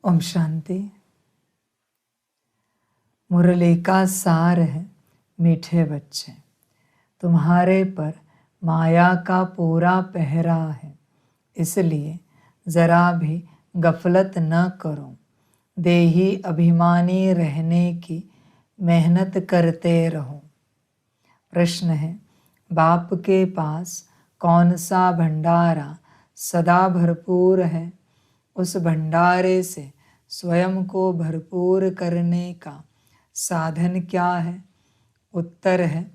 ओम शांति। मुरली का सार है मीठे बच्चे, तुम्हारे पर माया का पूरा पहरा है, इसलिए जरा भी गफलत न करो। देही अभिमानी रहने की मेहनत करते रहो। प्रश्न है, बाप के पास कौन सा भंडारा सदा भरपूर है? उस भंडारे से स्वयं को भरपूर करने का साधन क्या है? उत्तर है,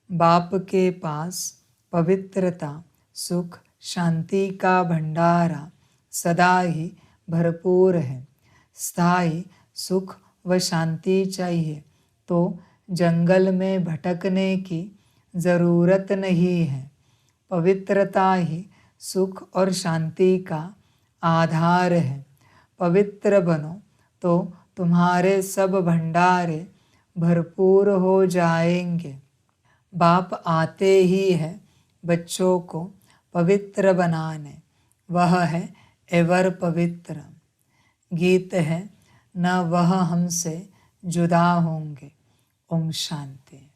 बाप के पास पवित्रता, सुख, शांति का भंडारा सदा ही भरपूर है। स्थायी सुख व शांति चाहिए तो जंगल में भटकने की ज़रूरत नहीं है। पवित्रता ही सुख और शांति का आधार है। पवित्र बनो तो तुम्हारे सब भंडारे भरपूर हो जाएंगे। बाप आते ही है बच्चों को पवित्र बनाने, वह है एवर पवित्र। गीत है, न वह हमसे जुदा होंगे। ओम शांति।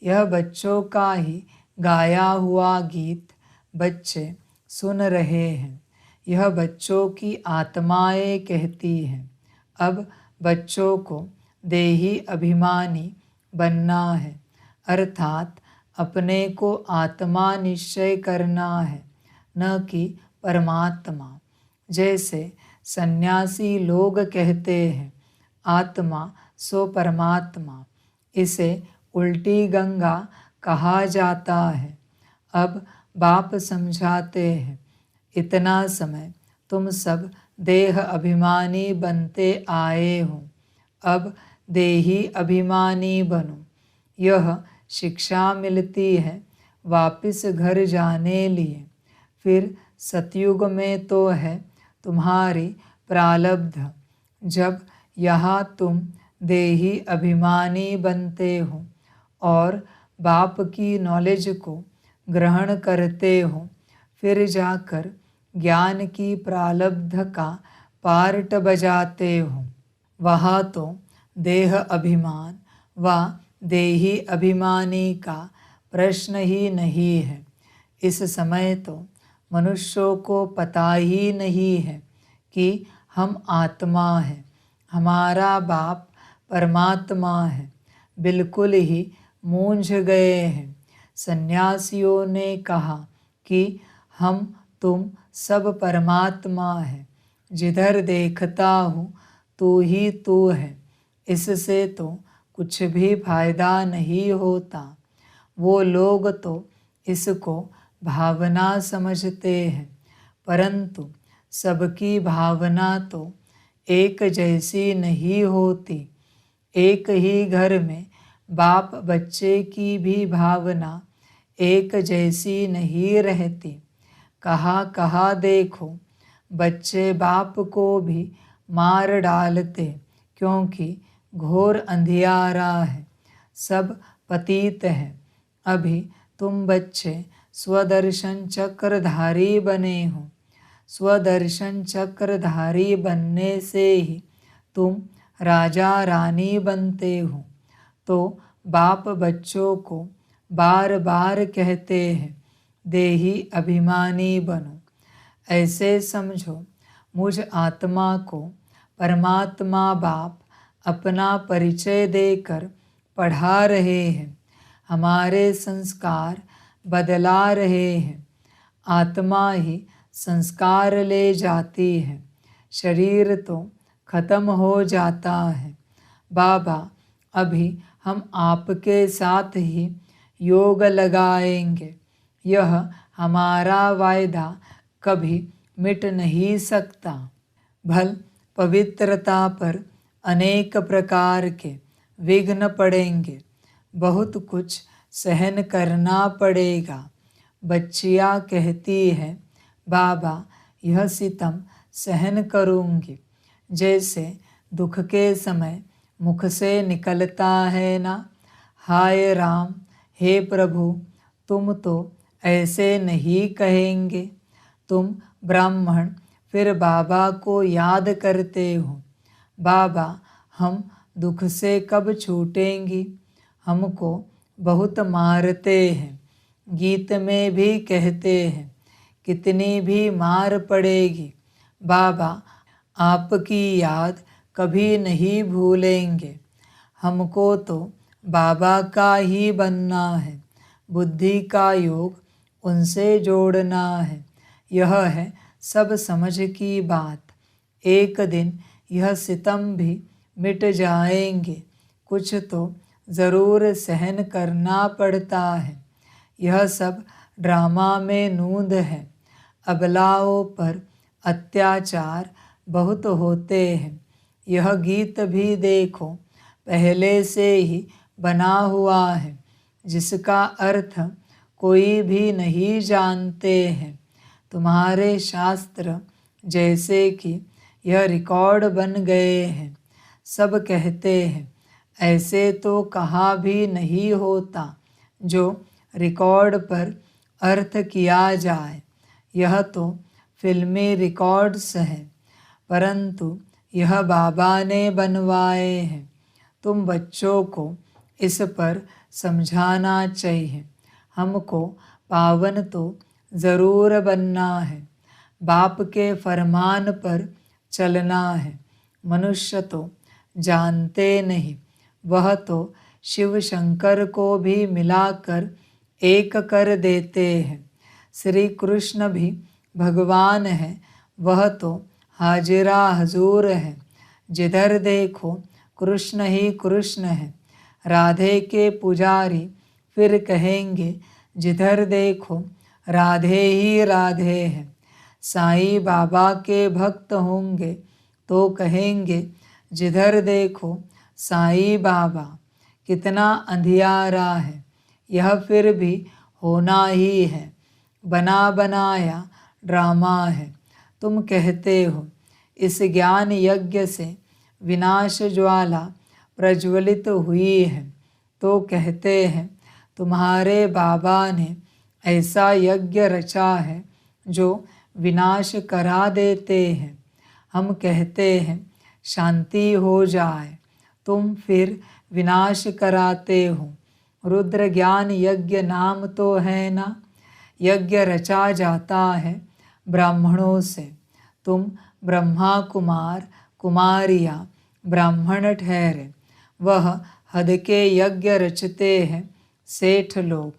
यह बच्चों का ही गाया हुआ गीत बच्चे सुन रहे हैं। यह बच्चों की आत्माएं कहती हैं। अब बच्चों को देही अभिमानी बनना है, अर्थात अपने को आत्मा निश्चय करना है, न कि परमात्मा। जैसे सन्यासी लोग कहते हैं, आत्मा सो परमात्मा, इसे उल्टी गंगा कहा जाता है। अब बाप समझाते हैं, इतना समय तुम सब देह अभिमानी बनते आए हो, अब देही अभिमानी बनो। यह शिक्षा मिलती है वापिस घर जाने लिए। फिर सतयुग में तो है तुम्हारी प्रारब्ध, जब यहाँ तुम देही अभिमानी बनते हो और बाप की नॉलेज को ग्रहण करते हो, फिर जाकर ज्ञान की प्रारब्ध का पार्ट बजाते हो। वहाँ तो देह अभिमान व देही अभिमानी का प्रश्न ही नहीं है। इस समय तो मनुष्यों को पता ही नहीं है कि हम आत्मा हैं, हमारा बाप परमात्मा है। बिल्कुल ही मूंझ गए हैं। सन्यासियों ने कहा कि हम तुम सब परमात्मा है, जिधर देखता हूँ तू ही तू है। इससे तो कुछ भी फायदा नहीं होता। वो लोग तो इसको भावना समझते हैं, परंतु सबकी भावना तो एक जैसी नहीं होती। एक ही घर में बाप बच्चे की भी भावना एक जैसी नहीं रहती। कहाँ कहाँ देखो बच्चे बाप को भी मार डालते, क्योंकि घोर अंधियारा है, सब पतित हैं। अभी तुम बच्चे स्वदर्शन चक्रधारी बने हो। स्वदर्शन चक्रधारी बनने से ही तुम राजा रानी बनते हो। तो बाप बच्चों को बार बार कहते हैं, देही अभिमानी बनो। ऐसे समझो, मुझ आत्मा को परमात्मा बाप अपना परिचय देकर पढ़ा रहे हैं, हमारे संस्कार बदला रहे हैं। आत्मा ही संस्कार ले जाती है, शरीर तो खत्म हो जाता है। बाबा, अभी हम आपके साथ ही योग लगाएंगे। यह हमारा वायदा कभी मिट नहीं सकता। भल पवित्रता पर अनेक प्रकार के विघ्न पड़ेंगे, बहुत कुछ सहन करना पड़ेगा। बच्चियाँ कहती है, बाबा यह सितम सहन करूँगी। जैसे दुख के समय मुख से निकलता है ना, हाय राम, हे प्रभु, तुम तो ऐसे नहीं कहेंगे। तुम ब्राह्मण फिर बाबा को याद करते हो। बाबा हम दुख से कब छूटेंगी, हमको बहुत मारते हैं। गीत में भी कहते हैं कितनी भी मार पड़ेगी, बाबा आपकी याद कभी नहीं भूलेंगे। हमको तो बाबा का ही बनना है, बुद्धि का योग उनसे जोड़ना है। यह है सब समझ की बात। एक दिन यह सितम भी मिट जाएंगे, कुछ तो ज़रूर सहन करना पड़ता है। यह सब ड्रामा में नूंद है, अबलाओं पर अत्याचार बहुत होते हैं। यह गीत भी देखो पहले से ही बना हुआ है, जिसका अर्थ कोई भी नहीं जानते हैं। तुम्हारे शास्त्र जैसे कि यह रिकॉर्ड बन गए हैं। सब कहते हैं ऐसे तो कहा भी नहीं होता जो रिकॉर्ड पर अर्थ किया जाए। यह तो फिल्मी रिकॉर्ड्स हैं, परंतु यह बाबा ने बनवाए हैं। तुम बच्चों को इस पर समझाना चाहिए। हमको पावन तो ज़रूर बनना है, बाप के फरमान पर चलना है। मनुष्य तो जानते नहीं, वह तो शिव शंकर को भी मिलाकर एक कर देते हैं। श्री कृष्ण भी भगवान है, वह तो हाजिरा हजूर है। जिधर देखो कृष्ण ही कृष्ण है। राधे के पुजारी फिर कहेंगे जिधर देखो राधे ही राधे है। साईं बाबा के भक्त होंगे तो कहेंगे जिधर देखो साईं बाबा। कितना अंधियारा है, यह फिर भी होना ही है। बना बनाया ड्रामा है। तुम कहते हो इस ज्ञान यज्ञ से विनाश ज्वाला प्रज्वलित हुई है, तो कहते हैं तुम्हारे बाबा ने ऐसा यज्ञ रचा है जो विनाश करा देते हैं। हम कहते हैं शांति हो जाए, तुम फिर विनाश कराते हो। रुद्र ज्ञान यज्ञ नाम तो है ना, यज्ञ रचा जाता है ब्राह्मणों से। तुम ब्रह्मा कुमार कुमारियाँ ब्राह्मण ठहरे, वह हद के यज्ञ रचते हैं सेठ लोग।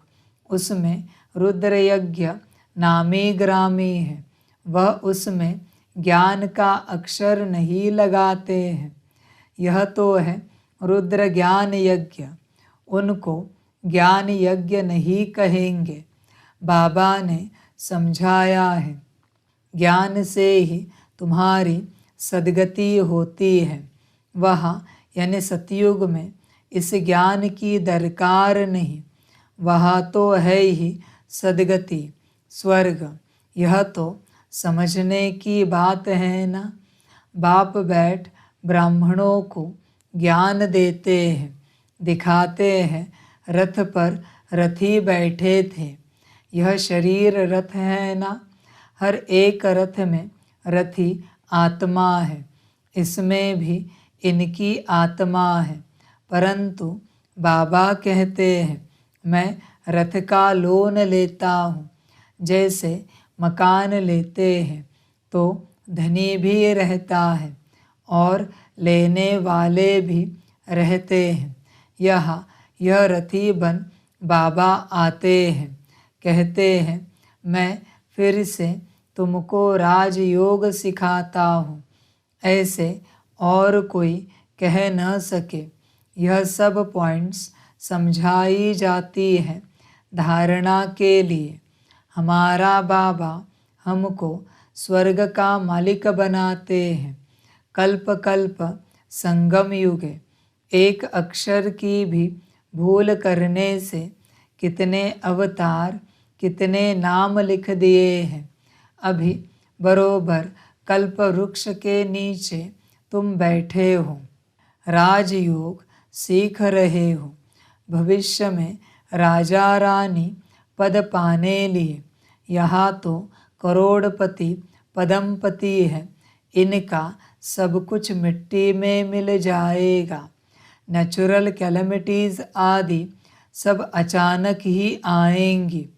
उसमें रुद्र यज्ञ नामी ग्रामी है, वह उसमें ज्ञान का अक्षर नहीं लगाते हैं। यह तो है रुद्र ज्ञान यज्ञ, उनको ज्ञान यज्ञ नहीं कहेंगे। बाबा ने समझाया है ज्ञान से ही तुम्हारी सद्गति होती है। वहाँ यानी सतयुग में इस ज्ञान की दरकार नहीं, वहाँ तो है ही सद्गति स्वर्ग। यह तो समझने की बात है ना। बाप बैठ ब्राह्मणों को ज्ञान देते हैं, दिखाते हैं रथ पर रथी बैठे थे। यह शरीर रथ है ना, हर एक रथ में रथी आत्मा है, इसमें भी इनकी आत्मा है। परंतु बाबा कहते हैं मैं रथ का लोन लेता हूँ। जैसे मकान लेते हैं तो धनी भी रहता है और लेने वाले भी रहते हैं। यह रथी बन बाबा आते हैं, कहते हैं मैं फिर से तुमको राजयोग सिखाता हूँ। ऐसे और कोई कह न सके। यह सब पॉइंट्स समझाई जाती है धारणा के लिए। हमारा बाबा हमको स्वर्ग का मालिक बनाते हैं। कल्प कल्प संगम युगे एक अक्षर की भी भूल करने से कितने अवतार कितने नाम लिख दिए हैं। अभी बरोबर कल्प वृक्ष के नीचे तुम बैठे हो, राजयोग सीख रहे हो। भविष्य में राजा रानी पद पाने लिए यहाँ तो करोड़पति पदमपति है, इनका सब कुछ मिट्टी में मिल जाएगा। नेचुरल कैलेमिटीज़ आदि सब अचानक ही आएंगी।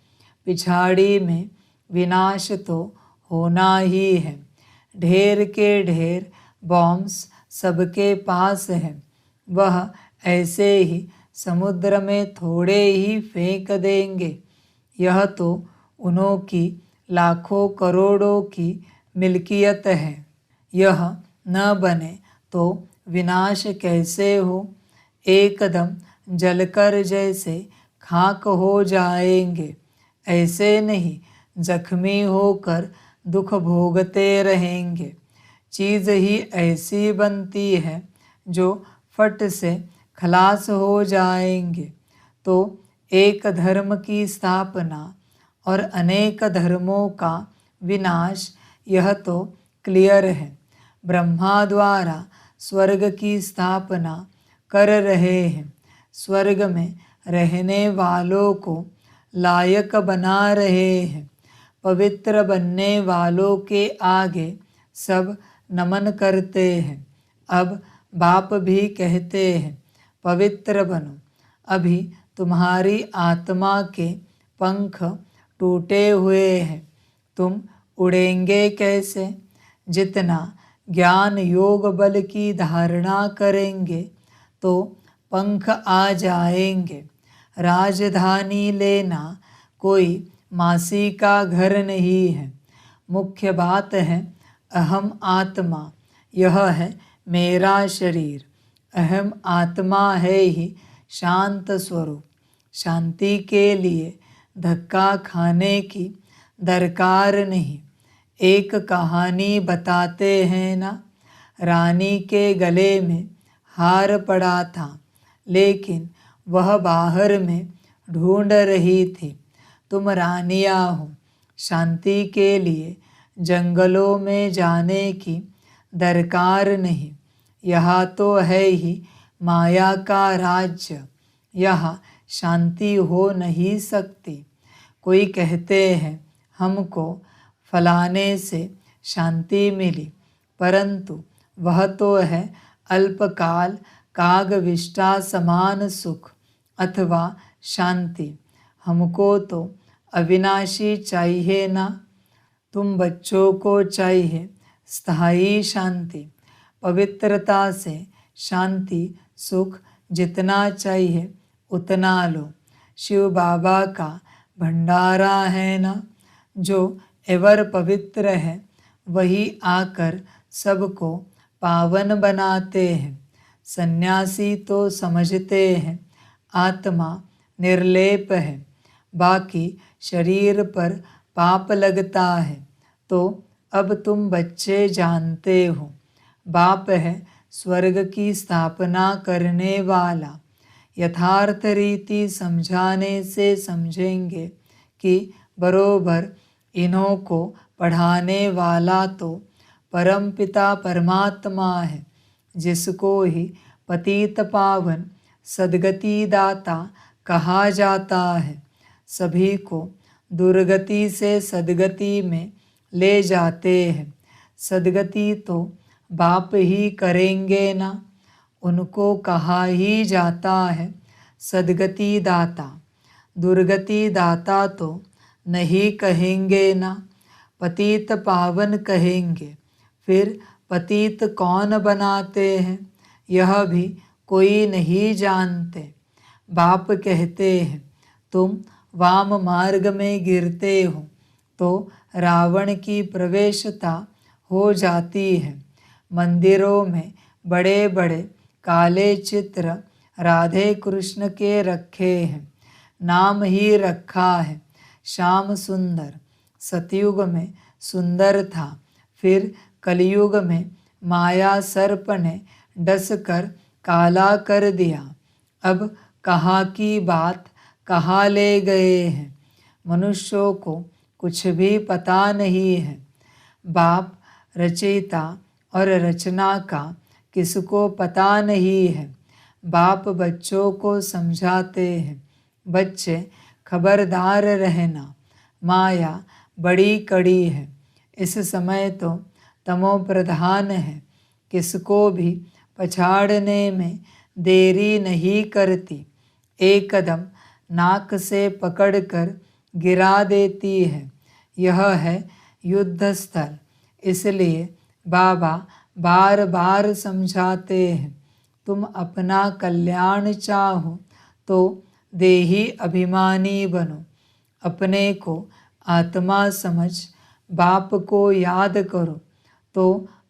पिछाड़ी में विनाश तो होना ही है। ढेर के ढेर बॉम्ब्स सबके पास हैं, वह ऐसे ही समुद्र में थोड़े ही फेंक देंगे। यह तो उन्हों की लाखों करोड़ों की मिल्कियत है। यह न बने तो विनाश कैसे हो। एकदम जलकर जैसे खाक हो जाएंगे, ऐसे नहीं जख्मी होकर दुख भोगते रहेंगे। चीज़ ही ऐसी बनती है जो फट से खलास हो जाएंगे। तो एक धर्म की स्थापना और अनेक धर्मों का विनाश, यह तो क्लियर है। ब्रह्मा द्वारा स्वर्ग की स्थापना कर रहे हैं, स्वर्ग में रहने वालों को लायक बना रहे हैं। पवित्र बनने वालों के आगे सब नमन करते हैं। अब बाप भी कहते हैं, पवित्र बनो। अभी तुम्हारी आत्मा के पंख टूटे हुए हैं, तुम उड़ेंगे कैसे। जितना ज्ञान योग बल की धारणा करेंगे तो पंख आ जाएंगे। राजधानी लेना कोई मासी का घर नहीं है। मुख्य बात है अहम आत्मा, यह है मेरा शरीर। अहम आत्मा है ही शांत स्वरूप। शांति के लिए धक्का खाने की दरकार नहीं। एक कहानी बताते हैं ना, रानी के गले में हार पड़ा था, लेकिन वह बाहर में ढूंढ रही थी। तुम रानियां हो, शांति के लिए जंगलों में जाने की दरकार नहीं। यहाँ तो है ही माया का राज्य, यहाँ शांति हो नहीं सकती। कोई कहते हैं हमको फलाने से शांति मिली, परंतु वह तो है अल्पकाल कागविष्टा समान सुख अथवा शांति। हमको तो अविनाशी चाहिए ना। तुम बच्चों को चाहिए स्थायी शांति। पवित्रता से शांति सुख जितना चाहिए उतना लो। शिव बाबा का भंडारा है ना, जो एवर पवित्र है, वही आकर सबको पावन बनाते हैं। सन्यासी तो समझते हैं आत्मा निर्लेप है, बाकी शरीर पर पाप लगता है। तो अब तुम बच्चे जानते हो, बाप है स्वर्ग की स्थापना करने वाला। यथार्थ रीति समझाने से समझेंगे कि बरोबर इन्हों को पढ़ाने वाला तो परमपिता परमात्मा है, जिसको ही पतित पावन सद्गति दाता कहा जाता है। सभी को दुर्गति से सद्गति में ले जाते हैं। सद्गति तो बाप ही करेंगे ना, उनको कहा ही जाता है सद्गति दाता। दुर्गति दाता तो नहीं कहेंगे ना, पतित पावन कहेंगे। फिर पतित कौन बनाते हैं, यह भी कोई नहीं जानते। बाप कहते हैं तुम वाम मार्ग में गिरते हो तो रावण की प्रवेशता हो जाती है। मंदिरों में बड़े बड़े काले चित्र राधे कृष्ण के रखे हैं, नाम ही रखा है श्याम सुंदर। सतयुग में सुंदर था, फिर कलयुग में माया सर्प ने डस कर काला कर दिया। अब कहाँ की बात कहाँ ले गए हैं, मनुष्यों को कुछ भी पता नहीं है। बाप रचयिता और रचना का किसको पता नहीं है। बाप बच्चों को समझाते हैं, बच्चे खबरदार रहना, माया बड़ी कड़ी है, इस समय तो तमो प्रधान है, किसको भी पछाड़ने में देरी नहीं करती, एक कदम नाक से पकड़कर गिरा देती है। यह है युद्ध स्थल। इसलिए बाबा बार बार समझाते हैं, तुम अपना कल्याण चाहो तो देही अभिमानी बनो, अपने को आत्मा समझ बाप को याद करो तो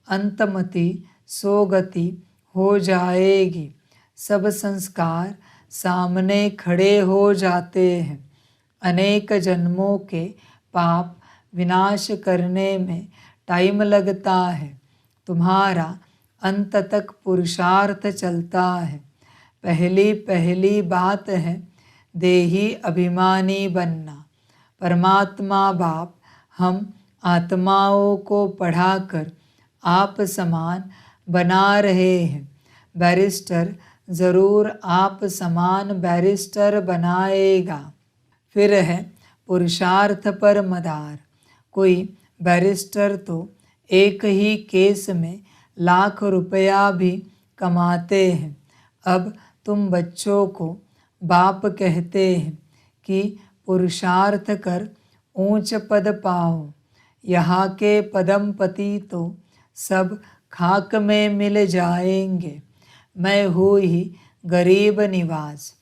अंतमति सोगति हो जाएगी। सब संस्कार सामने खड़े हो जाते हैं। अनेक जन्मों के पाप विनाश करने में टाइम लगता है, तुम्हारा अंत तक पुरुषार्थ चलता है। पहली बात है देही अभिमानी बनना। परमात्मा बाप हम आत्माओं को पढ़ाकर आप समान बना रहे हैं। बैरिस्टर ज़रूर आप समान बैरिस्टर बनाएगा। फिर है पुरुषार्थ पर मदार। कोई बैरिस्टर तो एक ही केस में लाख रुपया भी कमाते हैं। अब तुम बच्चों को बाप कहते हैं कि पुरुषार्थ कर ऊंच पद पाओ। यहाँ के पदमपति तो सब खाक में मिल जाएंगे। मैं हूँ ही गरीब निवास।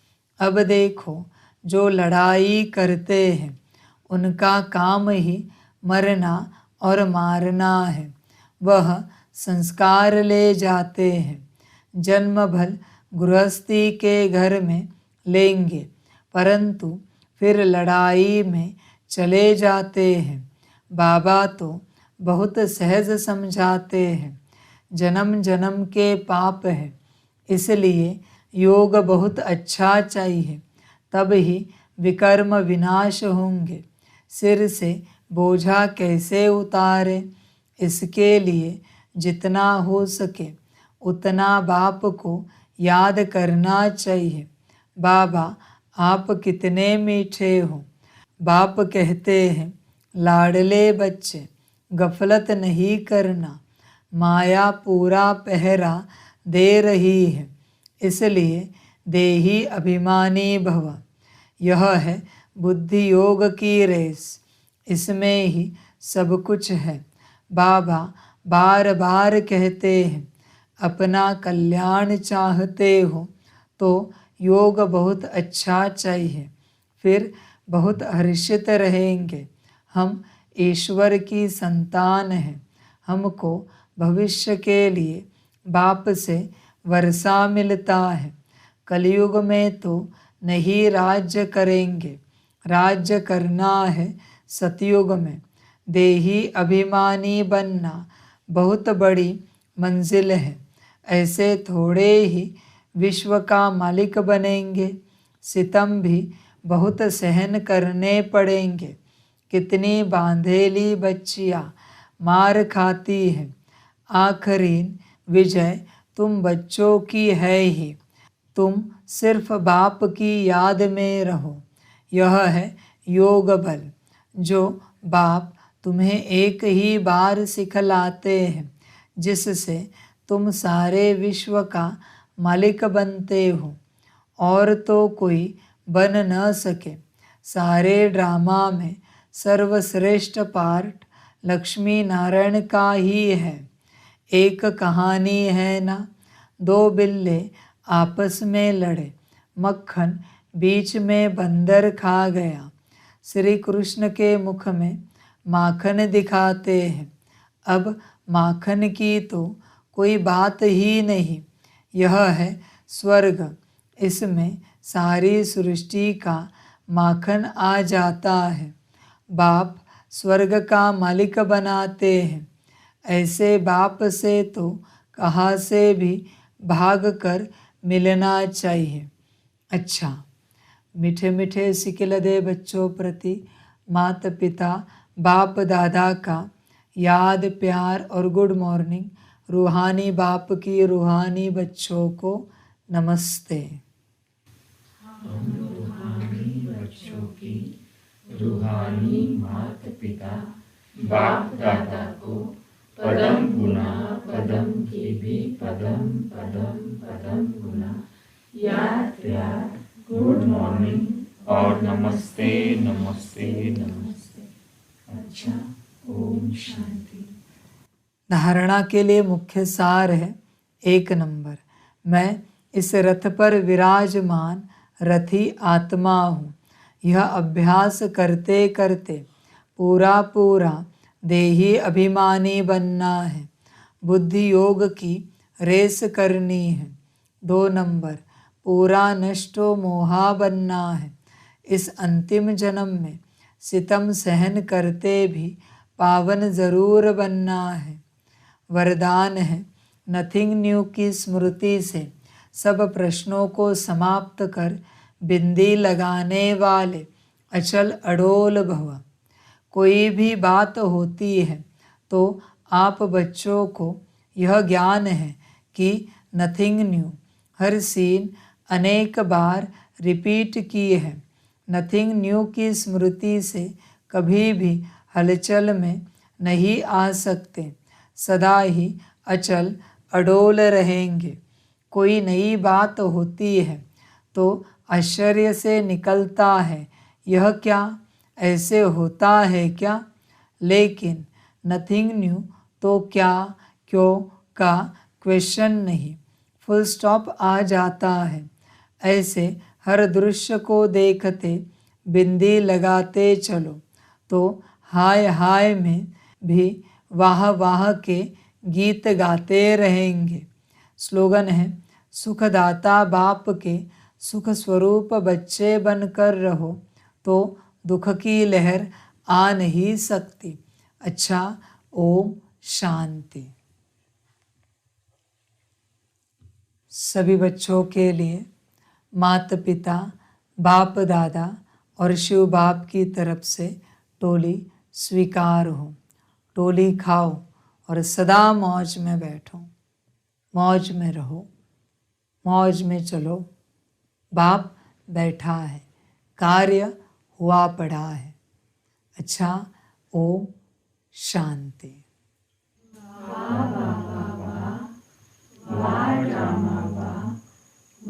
अब देखो जो लड़ाई करते हैं उनका काम ही मरना और मारना है। वह संस्कार ले जाते हैं, जन्म भर गृहस्थी के घर में लेंगे, परंतु फिर लड़ाई में चले जाते हैं। बाबा तो बहुत सहज समझाते हैं, जन्म जन्म के पाप है, इसलिए योग बहुत अच्छा चाहिए, तब ही विकर्म विनाश होंगे। सिर से बोझा कैसे उतारे, इसके लिए जितना हो सके उतना बाप को याद करना चाहिए। बाबा आप कितने मीठे हो। बाप कहते हैं, लाडले बच्चे गफलत नहीं करना, माया पूरा पहरा दे रही है, इसलिए देही अभिमानी भव। यह है बुद्धि योग की रेस, इसमें ही सब कुछ है। बाबा बार बार कहते हैं, अपना कल्याण चाहते हो तो योग बहुत अच्छा चाहिए, फिर बहुत हर्षित रहेंगे। हम ईश्वर की संतान हैं, हमको भविष्य के लिए बाप से वर्षा मिलता है। कलयुग में तो नहीं राज्य करेंगे, राज्य करना है सतयुग में। देही अभिमानी बनना बहुत बड़ी मंजिल है, ऐसे थोड़े ही विश्व का मालिक बनेंगे। सितम भी बहुत सहन करने पड़ेंगे। कितनी बांधेली बच्चियाँ मार खाती हैं, आखिरीन विजय तुम बच्चों की है ही। तुम सिर्फ बाप की याद में रहो। यह है योग बल, जो बाप तुम्हें एक ही बार सिखलाते हैं, जिससे तुम सारे विश्व का मालिक बनते हो और तो कोई बन न सके। सारे ड्रामा में सर्वश्रेष्ठ पार्ट लक्ष्मी नारायण का ही है। एक कहानी है ना, दो बिल्ले आपस में लड़े, मक्खन बीच में बंदर खा गया। श्री कृष्ण के मुख में माखन दिखाते हैं। अब माखन की तो कोई बात ही नहीं, यह है स्वर्ग, इसमें सारी सृष्टि का माखन आ जाता है। बाप स्वर्ग का मालिक बनाते हैं, ऐसे बाप से तो कहाँ से भी भाग कर मिलना चाहिए। अच्छा, मीठे मीठे सिकिलदे बच्चों प्रति माता पिता बाप दादा का याद प्यार और गुड मॉर्निंग। रूहानी बाप की रूहानी बच्चों को नमस्ते। हम रूहानी बच्चों की रूहानी माता पिता बाप दादा को पदम गुना पदम की भी पदम पदम पदम गुना याद याद गुड मॉर्निंग और नमस्ते नमस्ते नमस्ते। अच्छा, ओम शांति। धारणा के लिए मुख्य सार है 1 नंबर, मैं इस रथ पर विराजमान रथी आत्मा हूँ। यह अभ्यास करते करते पूरा पूरा देही अभिमानी बनना है। बुद्धि योग की रेस करनी है। 2 नंबर, पूरा नष्टो मोहा बनना है। इस अंतिम जन्म में सितम सहन करते भी पावन जरूर बनना है। वरदान है, नथिंग न्यू की स्मृति से सब प्रश्नों को समाप्त कर बिंदी लगाने वाले अचल अडोल भव। कोई भी बात होती है तो आप बच्चों को यह ज्ञान है कि नथिंग न्यू। हर सीन अनेक बार रिपीट की है। नथिंग न्यू की स्मृति से कभी भी हलचल में नहीं आ सकते, सदा ही अचल अडोल रहेंगे। कोई नई बात होती है तो आश्चर्य से निकलता है, यह क्या, ऐसे होता है क्या? लेकिन नथिंग न्यू तो क्या क्यों का क्वेश्चन नहीं, फुल स्टॉप आ जाता है। ऐसे हर दृश्य को देखते बिंदी लगाते चलो तो हाय हाय में भी वाह वाह के गीत गाते रहेंगे। स्लोगन है, सुखदाता बाप के सुख स्वरूप बच्चे बनकर रहो तो दुख की लहर आ नहीं सकती। अच्छा, ओम शांति। सभी बच्चों के लिए माता पिता, बाप दादा और शिव बाप की तरफ से टोली स्वीकार हो। टोली खाओ और सदा मौज में बैठो, मौज में रहो, मौज में चलो। बाप बैठा है, कार्य हुआ पड़ा है। अच्छा, ओम शांति।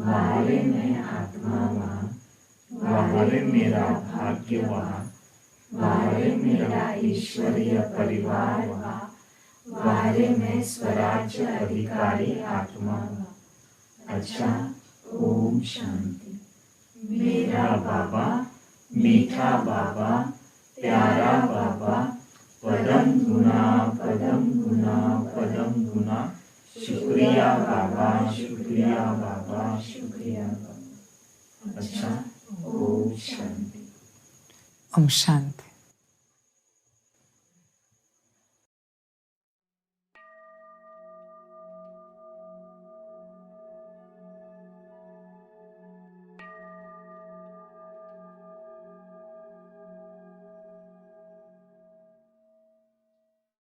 वारे में आत्मा वारे मेरा भाग्यवान, वारे मेरा ईश्वरीय परिवार, वारे में स्वराज्य अधिकारी आत्मा। अच्छा, ओम शांति। मेरा बाबा, मीठा बाबा, प्यारा बाबा, पदम गुना पदम गुना पदम गुना, शुक्रिया बाबा, शुक्रिया बाबा, शुक्रिया बाबा। अच्छा, ओम शांति। ओम शांति।